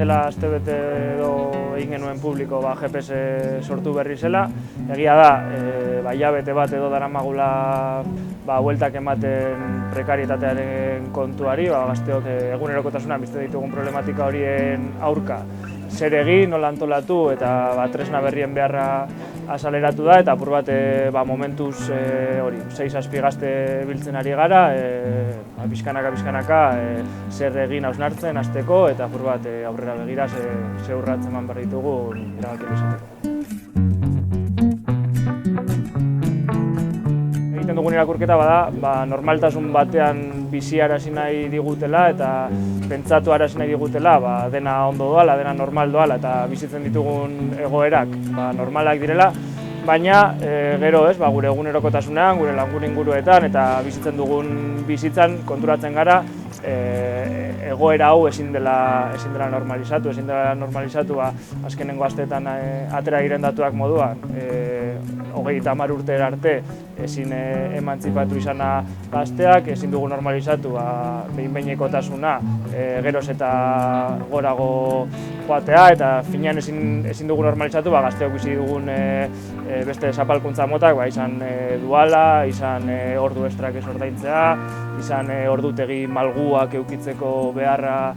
dela astebete edo egin genuen publiko GPS sortu berri zela. Egia da, hilabete bat edo daramagula bueltak ematen prekarietatearen kontuari, gazteok egunerokotasunan bizten ditugun problematika horien aurka zer egin, nola antolatu eta tresna berrien beharra azaleratu da, eta apur bat momentuz 6-7 gazte biltzen ari gara, pixkanaka zer egin hausnartzen hasteko, eta apur bat aurrera begira ze urrats eman behar ditugun erabaki izateko. Egiten dugun irakurketa bada, normaltasun batean biziarazi nahi digutela eta pentsatu arazi nahi digutela dena ondo doala, dena normal doala eta bizitzen ditugun egoerak normalak direla, baina gero gure egunerokotasunean, gure langun inguruetan eta bizitzen dugun bizitzan konturatzen gara egoera hau ezin dela normalizatu, azkenengo asteetan atera diren datuak moduan, 30 urtera arte ezin emantzipatu izana gazteak, ezin dugu normalizatu behin-behinekotasuna geroz eta gorago joatea, eta finean ezin dugu normalizatu gazteok bizi dugun beste zapalkuntza motak, izan duala, izan ordu estrak ez ordaintzea, izan ordutegi malguak edukitzeko beharra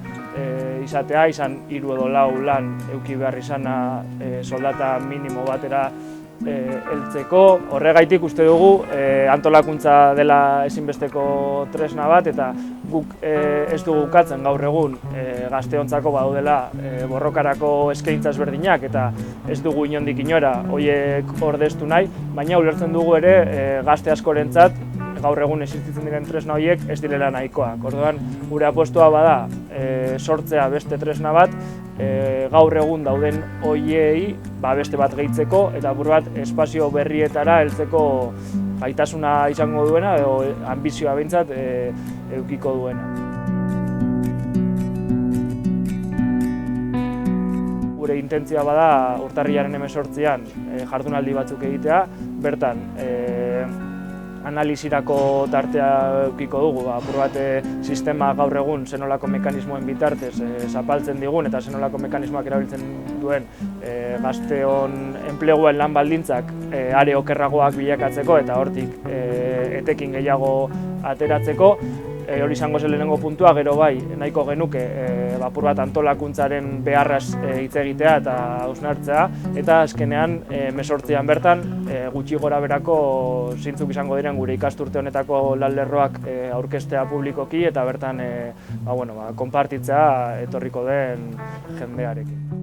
izatea, izan 3 edo 4 lan eduki behar izana soldata minimo batera heltzeko. Horregaitik uste dugu antolakuntza dela ezinbesteko tresna bat, eta guk ez dugu ukatzen gaur egun gazteontzako badaudela borrokarako eskaintza ezberdinak, eta ez dugu inondik inora horiek ordeztu nahi, baina ulertzen dugu ere gazte askorentzat gaur egun existitzen diren tresna horiek ez direla nahikoak. Orduan, gure apostua bada sortzea beste tresna bat, gaur egun dauden horiei beste bat gehitzeko eta apur bat espazio berrietara heltzeko gaitasuna izango duena edo anbizioa behintzat edukiko duena. Gure intentzioa bada urtarrilaren 18an jardunaldi batzuk egitea, bertan analizirako tartea edukiko dugu, apur bat sistema gaur egun zenolako mekanismoen bitartez zapaltzen digun eta zenolako mekanismoak erabiltzen duen gazteon enpleguen lan baldintzak are okerragoak bilakatzeko eta hortik etekin gehiago ateratzeko. Hori izango zen lehenengo puntua, gero bai, nahiko genuke apur bat antolakuntzaren beharraz hitz egitea eta hausnartzea, eta azkenean 18an bertan gutxi gora berako zeintzuk izango diren gure ikasturte honetako lan lerroak aurkeztea publikoki eta bertan konpartitzea etorriko den jendearekin.